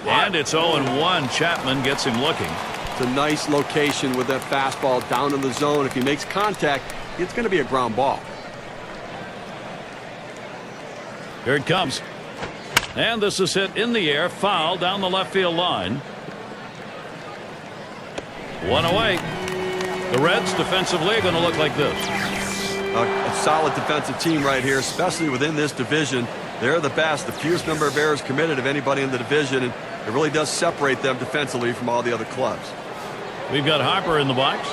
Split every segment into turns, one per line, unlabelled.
And it's 0-1. Chapman gets him looking.
It's a nice location with that fastball down in the zone. If he makes contact, it's going to be a ground ball.
Here it comes. And this is hit in the air, foul down the left field line. One away. The Reds defensively are going to look like this.
A solid defensive team right here, especially within this division. They're the best, the fewest number of errors committed of anybody in the division, and it really does separate them defensively from all the other clubs.
We've got Harper in the box.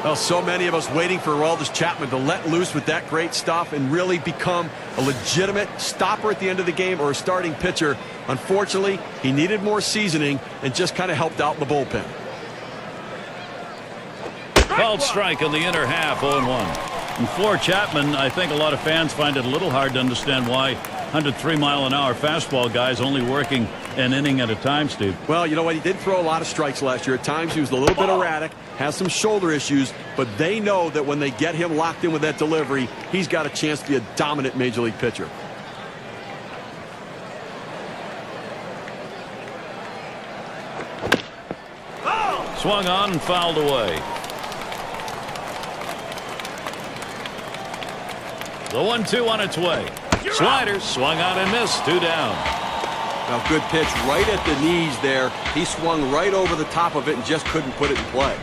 Well, so many of us waiting for Aroldis Chapman to let loose with that great stuff and really become a legitimate stopper at the end of the game or a starting pitcher. Unfortunately, he needed more seasoning and just kind of helped out in the bullpen.
Called strike in the inner half, 0-1. And for Chapman, I think a lot of fans find it a little hard to understand why 103-mile-an-hour fastball guys only working an inning at a time, Steve.
Well, you know what? He did throw a lot of strikes last year. At times he was a little bit erratic, has some shoulder issues, but they know that when they get him locked in with that delivery, he's got a chance to be a dominant major league pitcher.
Swung on and fouled away. The 1-2 on its way. Slider swung on and missed. 2 down.
Now, good pitch right at the knees there. He swung right over the top of it and just couldn't put it in play.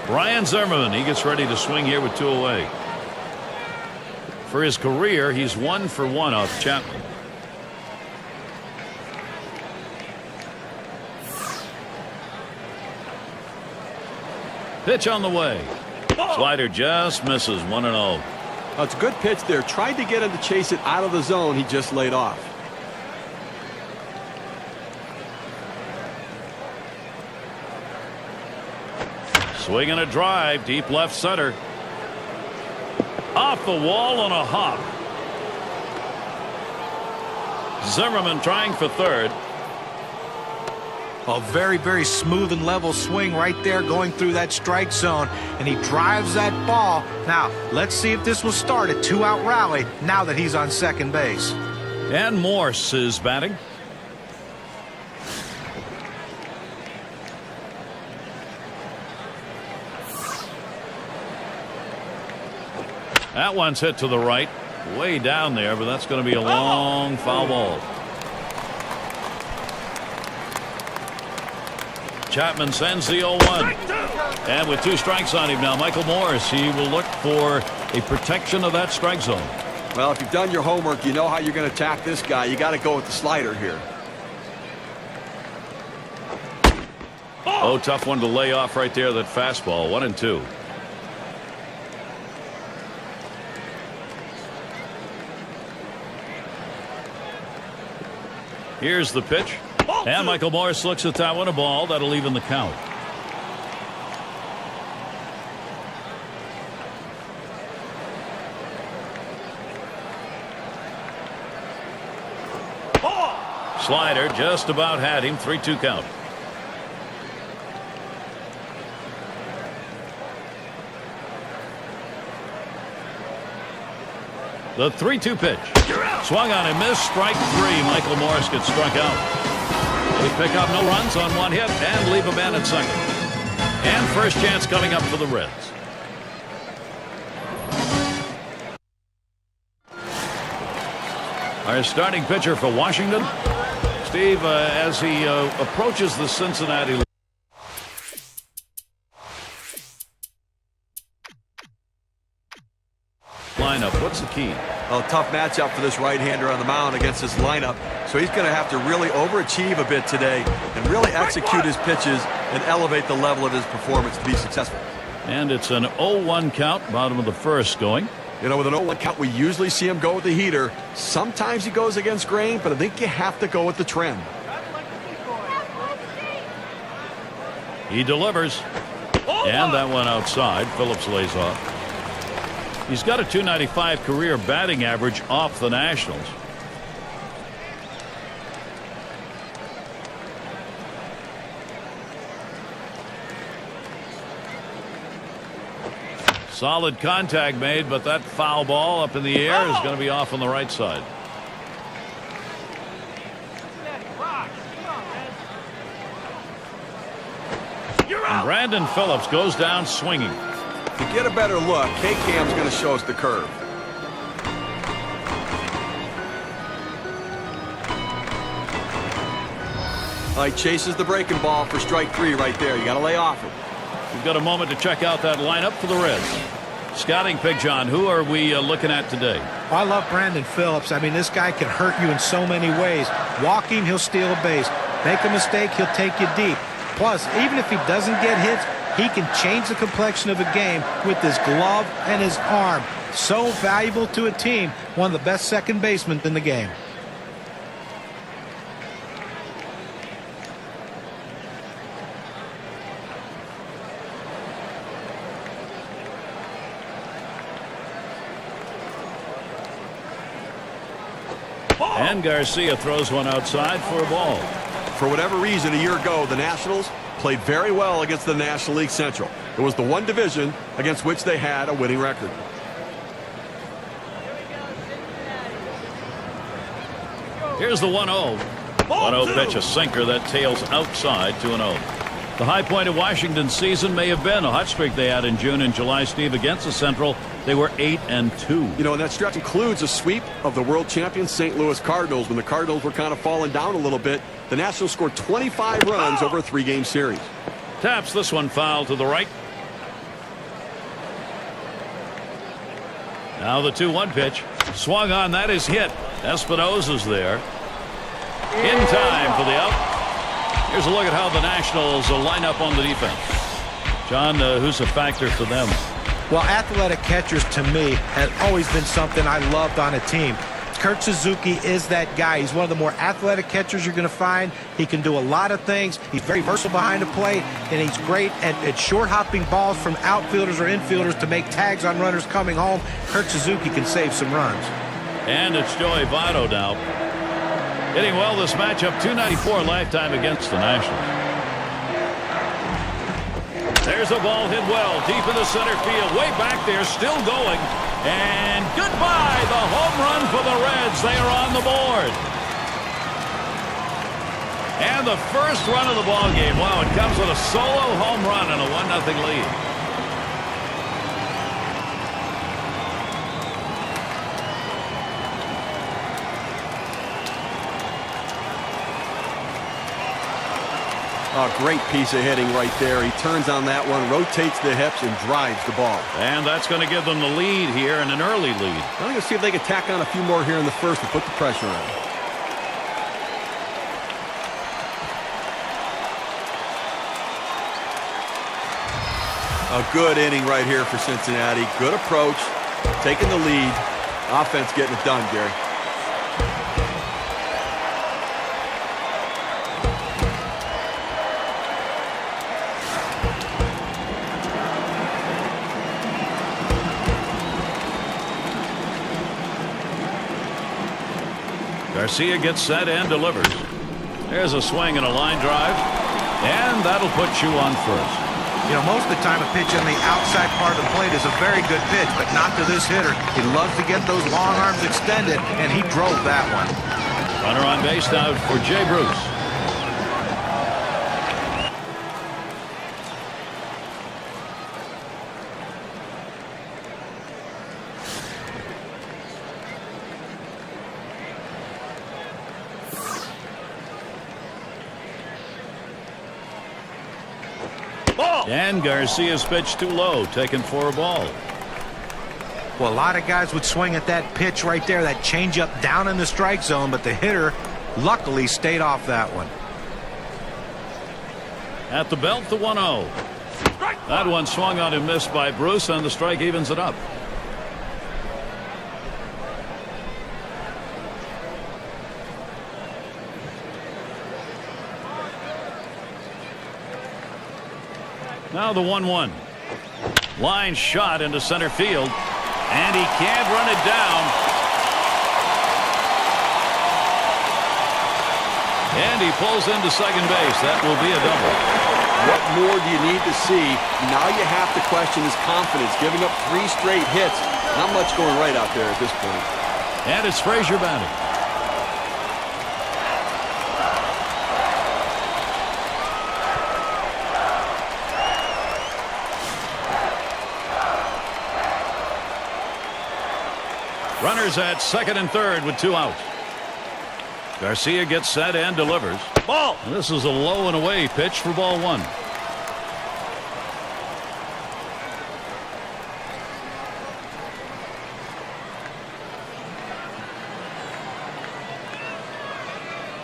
Ryan Zimmerman, he gets ready to swing here with 2 away. For his career, he's 1 for 1 off Chapman. Pitch on the way. Slider just misses. 1-0.
It's a good pitch there. Tried to get him to chase it out of the zone. He just laid off.
Swing and a drive. Deep left center. Off the wall on a hop. Zimmerman trying for third.
A very, very smooth and level swing right there going through that strike zone, and he drives that ball. Now, let's see if this will start a 2-out rally now that he's on second base.
And Morse is batting. That one's hit to the right, way down there, but that's going to be a long foul ball. Chapman sends the 0-1. And with 2 strikes on him now, Michael Morse, he will look for a protection of that strike zone.
Well, if you've done your homework, you know how you're going to attack this guy. You got to go with the slider here.
Oh, tough one to lay off right there, that fastball. 1-2. Here's the pitch. And Michael Morse looks at that one, a ball. That'll even the count. Slider just about had him. 3-2 count. The 3-2 pitch. Swung on and missed. Strike 3. Michael Morse gets struck out. They pick up no runs on 1 hit and leave a man at second. And first chance coming up for the Reds. Our starting pitcher for Washington, Steve, as he approaches the Cincinnati lineup, what's the key?
Well, tough matchup for this right-hander on the mound against this lineup. So he's going to have to really overachieve a bit today and really execute his pitches and elevate the level of his performance to be successful.
And it's an 0-1 count, bottom of the first going.
You know, with an 0-1 count, we usually see him go with the heater. Sometimes he goes against grain, but I think you have to go with the trend.
He delivers. And that one outside. Phillips lays off. He's got a .295 career batting average off the Nationals. Solid contact made, but that foul ball up in the air is going to be off on the right side. And Brandon Phillips goes down swinging.
To get a better look, K-Cam's going to show us the curve. He chases the breaking ball for strike 3 right there. You got to lay off it.
We've got a moment to check out that lineup for the Reds. Scouting pick, John. Who are we looking at today?
I love Brandon Phillips. I mean, this guy can hurt you in so many ways. Walking, he'll steal a base. Make a mistake, he'll take you deep. Plus, even if he doesn't get hits, he can change the complexion of a game with his glove and his arm. So valuable to a team. One of the best second basemen in the game.
And Garcia throws one outside for a ball.
For whatever reason, a year ago, the Nationals played very well against the National League Central. It was the one division against which they had a winning record.
Here's the 1-0. 1-0 pitch, a sinker that tails outside 2-0. The high point of Washington's season may have been a hot streak they had in June and July, Steve, against the Central. They were 8-2.
You know, and that stretch includes a sweep of the world champion St. Louis Cardinals when the Cardinals were kind of falling down a little bit. The Nationals scored 25 runs over a 3-game series.
Taps this one foul to the right. Now the 2-1 pitch. Swung on, that is hit. Espinosa's there. In time for the out. Here's a look at how the Nationals line up on the defense. John, who's a factor for them?
Well, athletic catchers to me has always been something I loved on a team. Kurt Suzuki is that guy. He's one of the more athletic catchers you're going to find. He can do a lot of things. He's very versatile behind the plate, and he's great at short-hopping balls from outfielders or infielders to make tags on runners coming home. Kurt Suzuki can save some runs.
And it's Joey Votto now. Hitting well this matchup, .294 lifetime against the Nationals. There's a ball hit well, deep in the center field, way back there, still going. And goodbye, the home run for the Reds. They are on the board. And the first run of the ball game. Wow, it comes with a solo home run and a 1-0 lead.
A great piece of hitting right there. He turns on that one, rotates the hips, and drives the ball.
And that's going to give them the lead here, and an early lead.
I'm going to see if they can tack on a few more here in the first to put the pressure on. A good inning right here for Cincinnati. Good approach, taking the lead. Offense getting it done, Gary.
Garcia gets set and delivers. There's a swing and a line drive, and that'll put you on first.
You know, most of the time a pitch on the outside part of the plate is a very good pitch, but not to this hitter. He loves to get those long arms extended, and he drove that one.
Runner on base now for Jay Bruce. And Garcia's pitch too low, taken for a ball.
Well, a lot of guys would swing at that pitch right there, that changeup down in the strike zone, but the hitter luckily stayed off that one.
At the belt, the 1-0. That one swung on and missed by Bruce, and the strike evens it up. Now the 1-1. Line shot into center field, and he can't run it down. And he pulls into second base. That will be a double.
What more more do you need to see? Now you have to question his confidence. Giving up 3 straight hits. Not much going right out there at this point.
And it's Frazier batting. Runners at second and third with 2 outs. Garcia gets set and delivers. Ball. This is a low and away pitch for ball 1.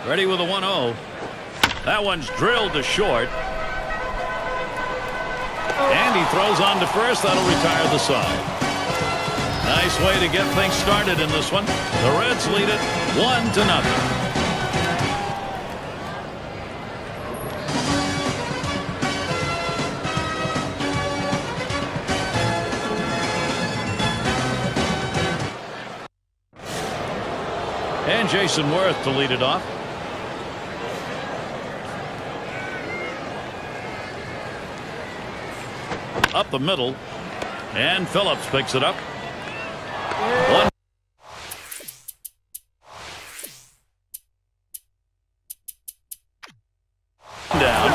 Ready with a 1-0. That one's drilled to short. And he throws on to first. That'll retire the side. Nice way to get things started in this one. The Reds lead it 1-0. And Jason Worth to lead it off. Up the middle. And Phillips picks it up. 1 down.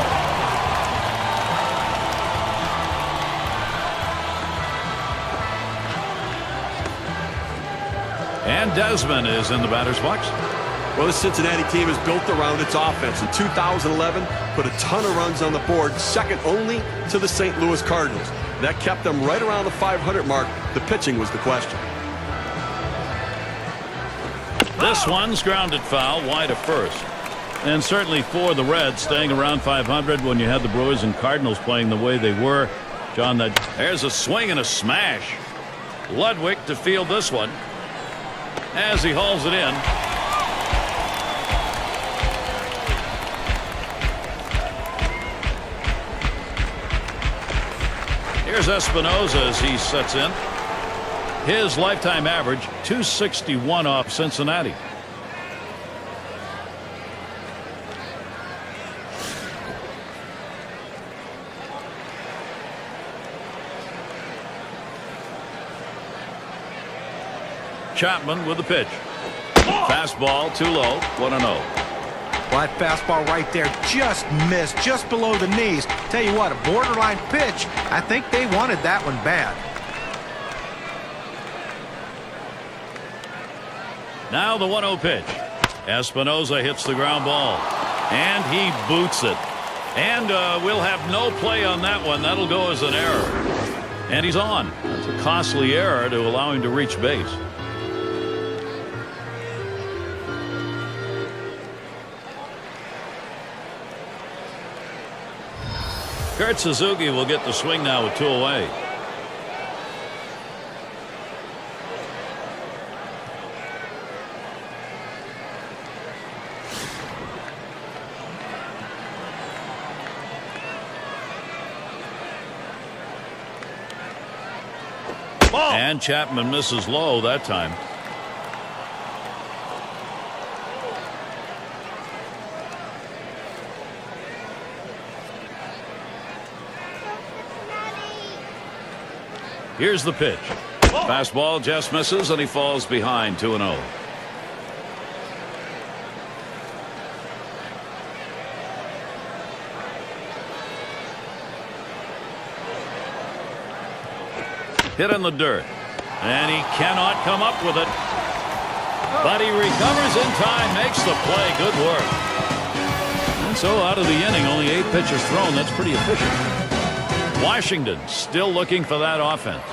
And Desmond is in the batter's box.
Well, this Cincinnati team is built around its offense. In 2011, put a ton of runs on the board, second only to the St. Louis Cardinals. That kept them right around the 500 mark. The pitching was the question.
This one's grounded foul wide of first. And certainly for the Reds, staying around 500 when you had the Brewers and Cardinals playing the way they were. John, there's a swing and a smash. Ludwig to field this one as he hauls it in. Here's Espinosa as he sets in. His lifetime average, 261 off Cincinnati. Chapman with the pitch. Fastball too low, 1-0.
Well, that fastball right there just missed, just below the knees. Tell you what, a borderline pitch. I think they wanted that one bad.
Now the 1-0 pitch. Espinosa hits the ground ball. And he boots it. And we'll have no play on that one. That'll go as an error. And he's on. That's a costly error to allow him to reach base. Kurt Suzuki will get the swing now with 2 away. Ball. And Chapman misses low that time. Here's the pitch. Fastball just misses and he falls behind 2-0. Hit in the dirt. And he cannot come up with it. But he recovers in time, makes the play. Good work. And so out of the inning, only 8 pitches thrown. That's pretty efficient. Washington still looking for that offense.